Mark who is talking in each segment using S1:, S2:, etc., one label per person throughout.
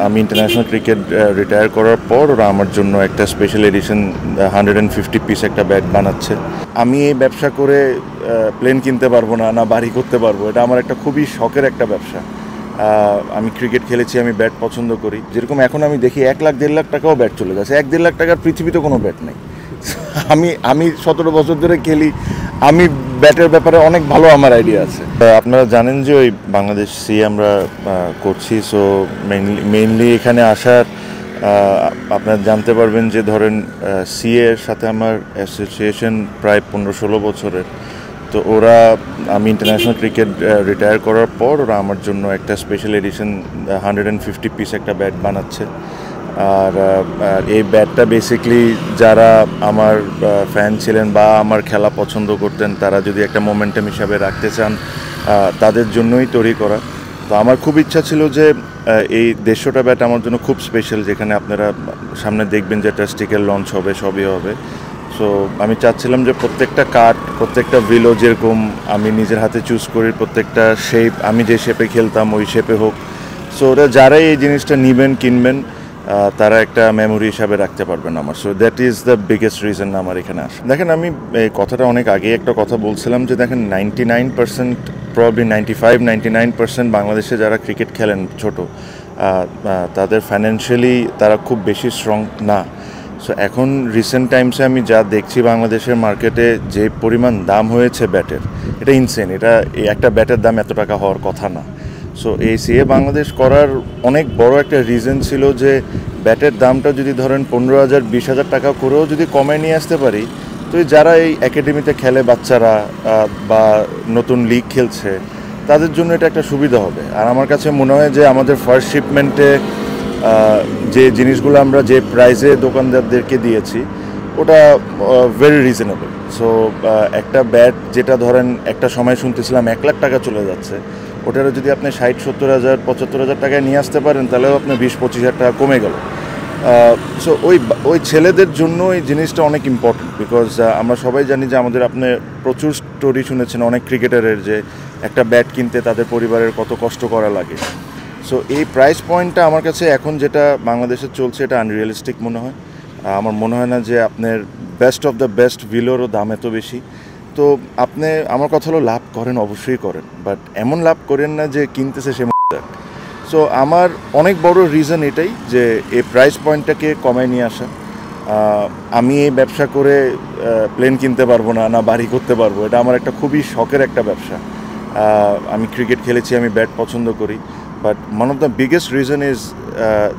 S1: আমি international cricket retire করার পর ওরা আমার জন্য একটা স্পেশাল এডিশন 150 পিস একটা ব্যাট বানাচ্ছে। আমি এই ব্যবসা করে প্লেন কিনতে পারবো না, না বাড়ি করতে পারবো, এটা আমার একটা খুবই শখের একটা ব্যবসা। আমি ক্রিকেট খেলেছি, আমি ব্যাট পছন্দ করি। যেরকম এখন আমি দেখি 1 লাখ 1.5 লাখ টাকাও ব্যাট চলে যাচ্ছে। 1-1.5 লাখ টাকার পৃথিবীতে কোনো ব্যাট নেই। আমি 17 বছর ধরে খেলি, আমি ব্যাটের ব্যাপারে অনেক ভালো আমার আইডিয়া আছে। আপনারা জানেন যে ওই বাংলাদেশ সি আমরা করছি, সো মেইনলি এখানে আসার আপনারা জানতে পারবেন যে ধরেন সি এর সাথে আমার অ্যাসোসিয়েশন প্রায় 15-16 বছরের। তো ওরা আমি ইন্টারন্যাশনাল ক্রিকেট রিটায়ার করার পর ওরা আমার জন্য একটা স্পেশাল এডিশন 150 পিস একটা ব্যাট বানাচ্ছে। আর এই ব্যাটটা বেসিকলি যারা আমার ফ্যান ছিলেন বা আমার খেলা পছন্দ করতেন, তারা যদি একটা মোমেন্টাম হিসাবে রাখতে চান, তাদের জন্যই তৈরি করা। তো আমার খুব ইচ্ছা ছিল যে এই 150টা ব্যাট আমার জন্য খুব স্পেশাল, যেখানে আপনারা সামনে দেখবেন যে একটা স্টিকের লঞ্চ হবে, সবই হবে। সো আমি চাচ্ছিলাম যে প্রত্যেকটা কাট, প্রত্যেকটা ভিলো যেরকম আমি নিজের হাতে চুজ করি, প্রত্যেকটা শেপ আমি যে শেপে খেলতাম ওই শেপে হোক। সো ওরা যারাই এই জিনিসটা নেবেন, কিনবেন, তারা একটা মেমোরি হিসাবে রাখতে পারবেন আমার। So that is the biggest reason আমার এখানে আসা। দেখেন, আমি এই কথাটা অনেক আগে একটা কথা বলছিলাম যে দেখেন 99%, প্রবাবলি 95-99% বাংলাদেশে যারা ক্রিকেট খেলেন ছোট, তাদের ফাইন্যান্সিয়ালি তারা খুব বেশি স্ট্রং না। সো এখন রিসেন্ট টাইমসে আমি যা দেখছি বাংলাদেশের মার্কেটে যে পরিমাণ দাম হয়েছে ব্যাটের, এটা ইনসেন। এটা একটা ব্যাটের দাম এত টাকা হওয়ার কথা না। সো এই সিএ বাংলাদেশ করার অনেক বড় একটা রিজন ছিল যে ব্যাটের দামটা যদি ধরেন 15,000-20,000 টাকা করেও যদি কমায় নিয়ে আসতে পারি, তো যারা এই একাডেমিতে খেলে বাচ্চারা বা নতুন লিগ খেলছে, তাদের জন্য এটা একটা সুবিধা হবে। আর আমার কাছে মনে হয় যে আমাদের ফার্স্ট শিপমেন্টে যে জিনিসগুলো আমরা যে প্রাইসে দোকানদারদেরকে দিয়েছি, ওটা ভেরি রিজনেবল। সো একটা ব্যাট যেটা ধরেন একটা সময় শুনতেছিলাম 1 লাখ টাকা চলে যাচ্ছে, ওটারও যদি আপনি 60-70,000-75,000 টাকায় নিয়ে আসতে পারেন, তাহলেও আপনার 20-25,000 টাকা কমে গেল। সো ওই ছেলেদের জন্য এই জিনিসটা অনেক ইম্পর্টেন্ট, বিকজ আমরা সবাই জানি যে আমাদের আপনি প্রচুর স্টোরি শুনেছেন অনেক ক্রিকেটারের, যে একটা ব্যাট কিনতে তাদের পরিবারের কত কষ্ট করা লাগে। সো এই প্রাইস পয়েন্টটা আমার কাছে এখন যেটা বাংলাদেশে চলছে, এটা আনরিয়ালিস্টিক মনে হয়। আমার মনে হয় না যে আপনার বেস্ট অফ দ্য বেস্ট ভিলোরও দাম এত বেশি। তো আপনি, আমার কথা হলো, লাভ করেন, অবশ্যই করেন, বাট এমন লাভ করেন না যে কিনতেছে সে। সো আমার অনেক বড় রিজন এটাই যে এই প্রাইস পয়েন্টটাকে কমায় নিয়ে আসা। আমি এই ব্যবসা করে প্লেন কিনতে পারবো না, না বাড়ি করতে পারবো, এটা আমার একটা খুবই শখের একটা ব্যবসা। আমি ক্রিকেট খেলেছি, আমি ব্যাট পছন্দ করি, but one of the biggest reason is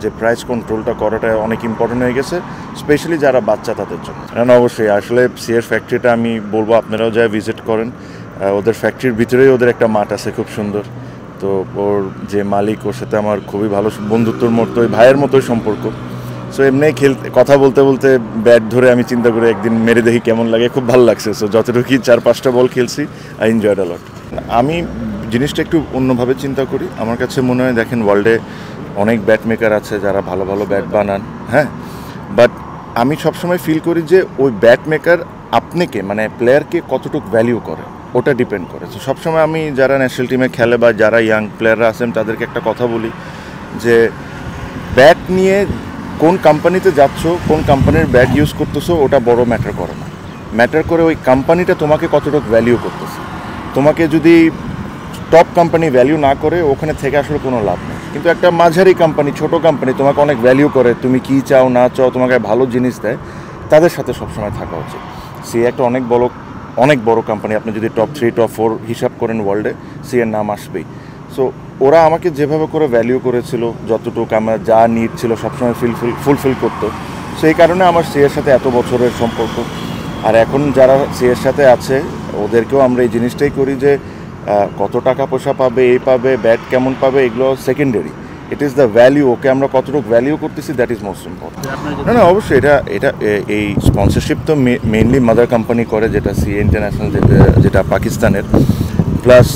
S1: যে প্রাইস কন্ট্রোলটা করাটা অনেক ইম্পর্টেন্ট হয়ে গেছে, স্পেশালি যারা বাচ্চা তাদের জন্য। কারণ অবশ্যই আসলে সিএর ফ্যাক্টরিটা আমি বলবো আপনারাও যা ভিজিট করেন, ওদের ফ্যাক্টরির ভিতরেই ওদের একটা মাঠ আছে খুব সুন্দর। তো ওর যে মালিক, ওর সাথে আমার খুবই ভালো বন্ধুত্বর মতো, ভাইয়ের মতোই সম্পর্ক। সো এমনি কথা বলতে বলতে ব্যাট ধরে আমি চিন্তা করে একদিন মেরে দেখি কেমন লাগে, খুব ভালো লাগছে। সো যতটুকুই 4-5টা বল খেলছি, আই এনজয়েড আ লট। আমি জিনিসটা একটু অন্যভাবে চিন্তা করি। আমার কাছে মনে হয়, দেখেন, ওয়ার্ল্ডে অনেক ব্যাট মেকার আছে যারা ভালো ভালো ব্যাট বানান, হ্যাঁ, বাট আমি সবসময় ফিল করি যে ওই ব্যাট মেকার আপনাকে, মানে প্লেয়ারকে কতটুকু ভ্যালিউ করে, ওটা ডিপেন্ড করে। তো সবসময় আমি যারা ন্যাশনাল টিমে খেলে বা যারা ইয়াং প্লেয়াররা আছেন, তাদেরকে একটা কথা বলি যে ব্যাট নিয়ে কোন কোম্পানিতে যাচ্ছ, কোন কোম্পানির ব্যাট ইউজ করতেছো, ওটা বড় ম্যাটার করে না। ম্যাটার করে ওই কোম্পানিটা তোমাকে কতটুকু ভ্যালিউ করতেছে। তোমাকে যদি টপ কোম্পানি ভ্যালিউ না করে, ওখানে থেকে আসলে কোনো লাভ নেই। কিন্তু একটা মাঝারি কোম্পানি, ছোট কোম্পানি তোমাকে অনেক ভ্যালিউ করে, তুমি কী চাও না চাও, তোমাকে ভালো জিনিস দেয়, তাদের সাথে সবসময় থাকা উচিত। সে একটা অনেক বড় কোম্পানি। আপনি যদি টপ 3, টপ 4 হিসাব করেন ওয়ার্ল্ডে, সি এর নাম আসবেই। সো ওরা আমাকে যেভাবে করে ভ্যালিউ করেছিল, যতটুকু আমার যা নিড ছিল সবসময় ফুলফিল করতো, সেই কারণে আমার সি এর সাথে এত বছরের সম্পর্ক। আর এখন যারা সি এর সাথে আছে, ওদেরকেও আমরা এই জিনিসটাই করি যে কত টাকা পয়সা পাবে, এই পাবে, ব্যাট কেমন পাবে, এগুলো secondary. It is the value, okay আমরা কতটুকু ভ্যালিউ করতেছি, দ্যাট ইজ মোস্ট ইম্পর্টেন্ট। না, অবশ্যই এটা এই স্পন্সরশিপ তো মেইনলি মাদার কোম্পানি করে, যেটা সিএ ইন্টারন্যাশনাল, যেটা পাকিস্তানের। প্লাস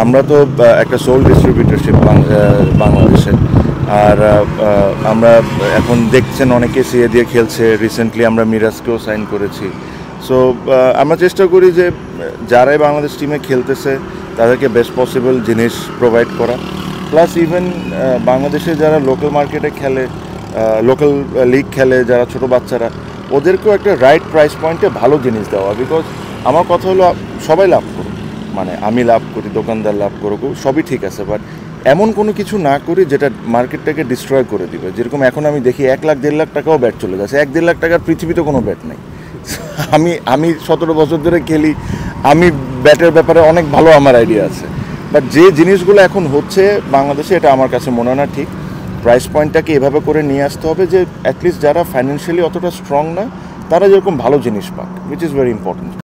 S1: আমরা তো একটা সোল ডিস্ট্রিবিউটরশিপ বাংলাদেশে। আর আমরা এখন দেখছেন অনেকে সিএ দিয়ে খেলছে। রিসেন্টলি আমরা মিরাজকেও সাইন করেছি। সো আমরা চেষ্টা করি যে যারাই বাংলাদেশ টিমে খেলতেছে, তাদেরকে বেস্ট পসিবল জিনিস প্রোভাইড করা। প্লাস ইভেন বাংলাদেশে যারা লোকাল মার্কেটে খেলে, লোকাল লিগ খেলে, যারা ছোট বাচ্চারা, ওদেরকেও একটা রাইট প্রাইস পয়েন্টে ভালো জিনিস দেওয়া। বিকজ আমার কথা হলো সবাই লাভ করুক, মানে আমি লাভ করি, দোকানদার লাভ করুক, সবই ঠিক আছে, বাট এমন কোনো কিছু না করি যেটা মার্কেটটাকে ডিস্ট্রয় করে দিবে। যেরকম এখন আমি দেখি 1 লাখ 1.5 লাখ টাকাও ব্যাট চলে যাচ্ছে। 1-1.5 লাখ টাকার পৃথিবীতে কোনো ব্যাট নেই। আমি 17 বছর ধরে খেলি, আমি ব্যাটের ব্যাপারে অনেক ভালো আমার আইডিয়া আছে, বাট যে জিনিসগুলো এখন হচ্ছে বাংলাদেশে, এটা আমার কাছে মনে হয় না ঠিক। প্রাইস পয়েন্টটাকে এভাবে করে নিয়ে আসতে হবে যে অ্যাটলিস্ট যারা ফাইন্যান্সিয়ালি অতটা স্ট্রং না, তারা যেরকম ভালো জিনিস পাক, উইচ ইজ ভেরি ইম্পর্টেন্ট।